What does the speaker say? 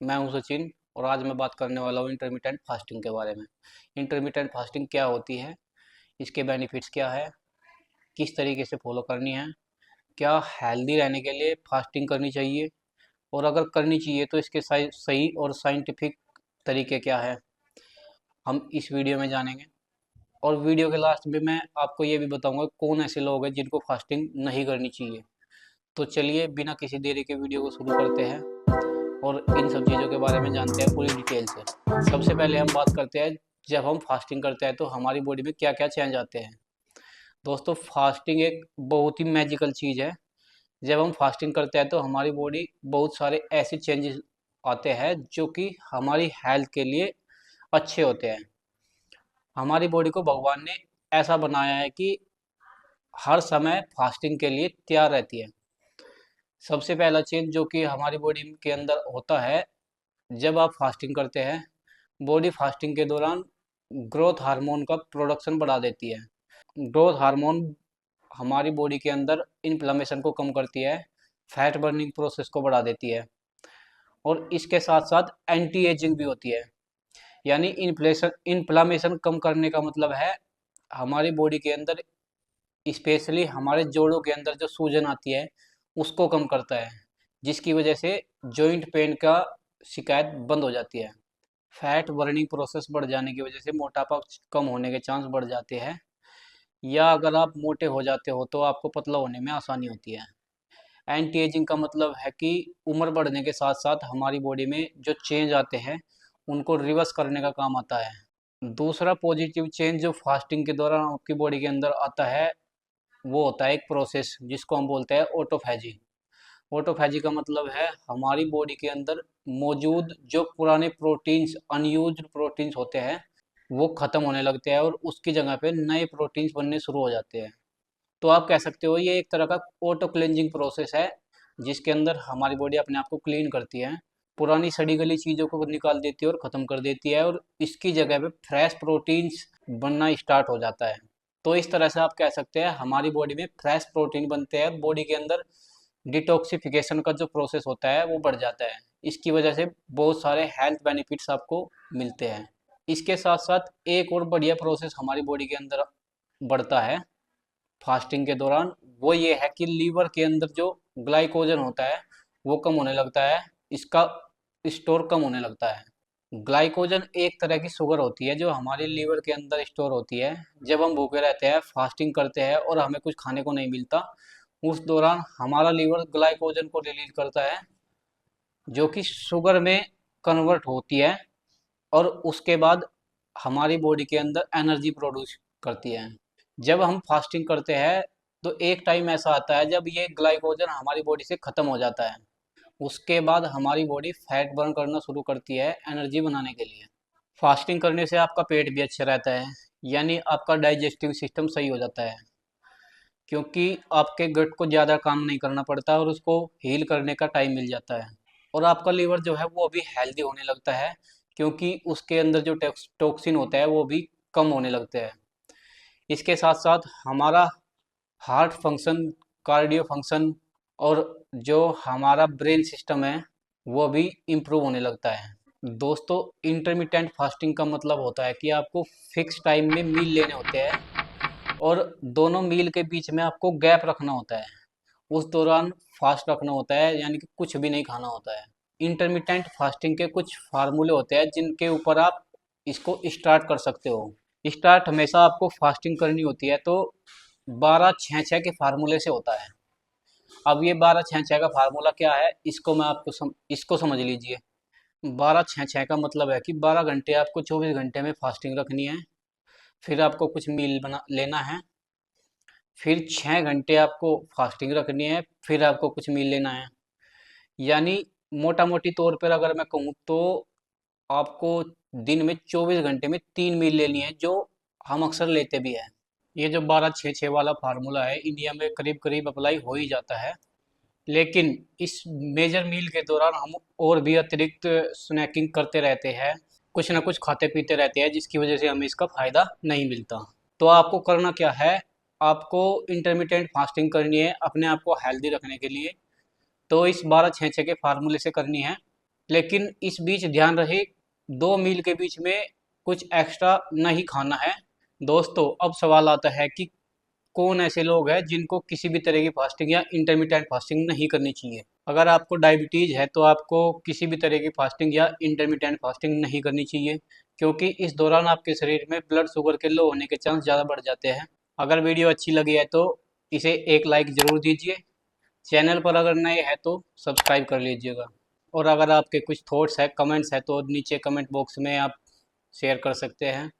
मैं हूं सचिन और आज मैं बात करने वाला हूं इंटरमिटेंट फास्टिंग के बारे में। इंटरमिटेंट फास्टिंग क्या होती है, इसके बेनिफिट्स क्या है, किस तरीके से फॉलो करनी है, क्या हेल्दी रहने के लिए फास्टिंग करनी चाहिए और अगर करनी चाहिए तो इसके सही और साइंटिफिक तरीके क्या है, हम इस वीडियो में जानेंगे। और वीडियो के लास्ट में मैं आपको ये भी बताऊंगा कौन ऐसे लोग हैं जिनको फास्टिंग नहीं करनी चाहिए। तो चलिए बिना किसी देरी के वीडियो को शुरू करते हैं और इन सब चीज़ों के बारे में जानते हैं पूरी डिटेल से। सबसे पहले हम बात करते हैं, जब हम फास्टिंग करते हैं तो हमारी बॉडी में क्या क्या चेंज आते हैं। दोस्तों, फास्टिंग एक बहुत ही मैजिकल चीज़ है। जब हम फास्टिंग करते हैं तो हमारी बॉडी बहुत सारे ऐसे चेंजेस आते हैं जो कि हमारी हेल्थ के लिए अच्छे होते हैं। हमारी बॉडी को भगवान ने ऐसा बनाया है कि हर समय फास्टिंग के लिए तैयार रहती है। सबसे पहला चेंज जो कि हमारी बॉडी के अंदर होता है, जब आप फास्टिंग करते हैं, बॉडी फास्टिंग के दौरान ग्रोथ हार्मोन का प्रोडक्शन बढ़ा देती है। ग्रोथ हार्मोन हमारी बॉडी के अंदर इन्फ्लेमेशन को कम करती है, फैट बर्निंग प्रोसेस को बढ़ा देती है और इसके साथ साथ एंटी एजिंग भी होती है। यानी इन्फ्लेमेशन कम करने का मतलब है हमारी बॉडी के अंदर, स्पेशली हमारे जोड़ों के अंदर जो सूजन आती है उसको कम करता है, जिसकी वजह से जॉइंट पेन का शिकायत बंद हो जाती है। फैट बर्निंग प्रोसेस बढ़ जाने की वजह से मोटापा कम होने के चांस बढ़ जाते हैं, या अगर आप मोटे हो जाते हो तो आपको पतला होने में आसानी होती है। एंटी एजिंग का मतलब है कि उम्र बढ़ने के साथ साथ हमारी बॉडी में जो चेंज आते हैं उनको रिवर्स करने का काम आता है। दूसरा पॉजिटिव चेंज जो फास्टिंग के दौरान आपकी बॉडी के अंदर आता है वो होता है एक प्रोसेस जिसको हम बोलते हैं ऑटोफैजी। ऑटोफैजी का मतलब है हमारी बॉडी के अंदर मौजूद जो पुराने प्रोटीन्स, अनयूज्ड प्रोटीन्स होते हैं, वो खत्म होने लगते हैं और उसकी जगह पे नए प्रोटीन्स बनने शुरू हो जाते हैं। तो आप कह सकते हो ये एक तरह का ऑटो क्लेंजिंग प्रोसेस है, जिसके अंदर हमारी बॉडी अपने आप को क्लीन करती है, पुरानी सड़ी गली चीज़ों को निकाल देती है और ख़त्म कर देती है और इसकी जगह पे फ्रेश प्रोटीन्स बनना स्टार्ट हो जाता है। तो इस तरह से आप कह सकते हैं हमारी बॉडी में फ्रेश प्रोटीन बनते हैं, बॉडी के अंदर डिटॉक्सिफिकेशन का जो प्रोसेस होता है वो बढ़ जाता है। इसकी वजह से बहुत सारे हेल्थ बेनिफिट्स आपको मिलते हैं। इसके साथ साथ एक और बढ़िया प्रोसेस हमारी बॉडी के अंदर बढ़ता है फास्टिंग के दौरान, वो ये है कि लीवर के अंदर जो ग्लाइकोजन होता है वो कम होने लगता है, इसका स्टोर कम होने लगता है। ग्लाइकोजन एक तरह की शुगर होती है जो हमारे लीवर के अंदर स्टोर होती है। जब हम भूखे रहते हैं, फास्टिंग करते हैं और हमें कुछ खाने को नहीं मिलता, उस दौरान हमारा लीवर ग्लाइकोजन को रिलीज करता है जो कि शुगर में कन्वर्ट होती है और उसके बाद हमारी बॉडी के अंदर एनर्जी प्रोड्यूस करती है। जब हम फास्टिंग करते हैं तो एक टाइम ऐसा आता है जब ये ग्लाइकोजन हमारी बॉडी से ख़त्म हो जाता है। उसके बाद हमारी बॉडी फैट बर्न करना शुरू करती है एनर्जी बनाने के लिए। फास्टिंग करने से आपका पेट भी अच्छा रहता है, यानी आपका डाइजेस्टिव सिस्टम सही हो जाता है, क्योंकि आपके गट को ज़्यादा काम नहीं करना पड़ता और उसको हील करने का टाइम मिल जाता है। और आपका लीवर जो है वो भी हेल्दी होने लगता है, क्योंकि उसके अंदर जो टॉक्सिन होता है वो भी कम होने लगते हैं। इसके साथ साथ हमारा हार्ट फंक्शन, कार्डियो फंक्शन और जो हमारा ब्रेन सिस्टम है वो भी इम्प्रूव होने लगता है। दोस्तों, इंटरमिटेंट फास्टिंग का मतलब होता है कि आपको फिक्स टाइम में मील लेने होते हैं और दोनों मील के बीच में आपको गैप रखना होता है। उस दौरान फास्ट रखना होता है, यानी कि कुछ भी नहीं खाना होता है। इंटरमिटेंट फास्टिंग के कुछ फार्मूले होते हैं जिनके ऊपर आप इसको स्टार्ट कर सकते हो। स्टार्ट हमेशा आपको फास्टिंग करनी होती है तो 12-6-6 के फार्मूले से होता है। अब ये 12-6-6 का फार्मूला क्या है, इसको मैं आपको इसको समझ लीजिए। 12-6-6 का मतलब है कि 12 घंटे आपको 24 घंटे में फास्टिंग रखनी है, फिर आपको कुछ मील बना लेना है, फिर 6 घंटे आपको फास्टिंग रखनी है, फिर आपको कुछ मील लेना है। यानी मोटा मोटी तौर पर अगर मैं कहूँ तो आपको दिन में 24 घंटे में 3 मील लेनी है, जो हम अक्सर लेते भी हैं। ये जो 12-6-6 वाला फार्मूला है इंडिया में करीब करीब अप्लाई हो ही जाता है, लेकिन इस मेजर मील के दौरान हम और भी अतिरिक्त स्नैकिंग करते रहते हैं, कुछ ना कुछ खाते पीते रहते हैं, जिसकी वजह से हमें इसका फ़ायदा नहीं मिलता। तो आपको करना क्या है, आपको इंटरमिटेंट फास्टिंग करनी है अपने आप को हेल्दी रखने के लिए। तो इस 12-6-6 के फार्मूले से करनी है। लेकिन इस बीच ध्यान रहे 2 मील के बीच में कुछ एक्स्ट्रा नहीं खाना है। दोस्तों अब सवाल आता है कि कौन ऐसे लोग हैं जिनको किसी भी तरह की फास्टिंग या इंटरमीडिएट फास्टिंग नहीं करनी चाहिए। अगर आपको डायबिटीज़ है तो आपको किसी भी तरह की फास्टिंग या इंटरमीडिएट फास्टिंग नहीं करनी चाहिए, क्योंकि इस दौरान आपके शरीर में ब्लड शुगर के लो होने के चांस ज़्यादा बढ़ जाते हैं। अगर वीडियो अच्छी लगी है तो इसे एक लाइक ज़रूर दीजिए। चैनल पर अगर नए हैं तो सब्सक्राइब कर लीजिएगा। और अगर आपके कुछ थॉट्स है, कमेंट्स है, तो नीचे कमेंट बॉक्स में आप शेयर कर सकते हैं।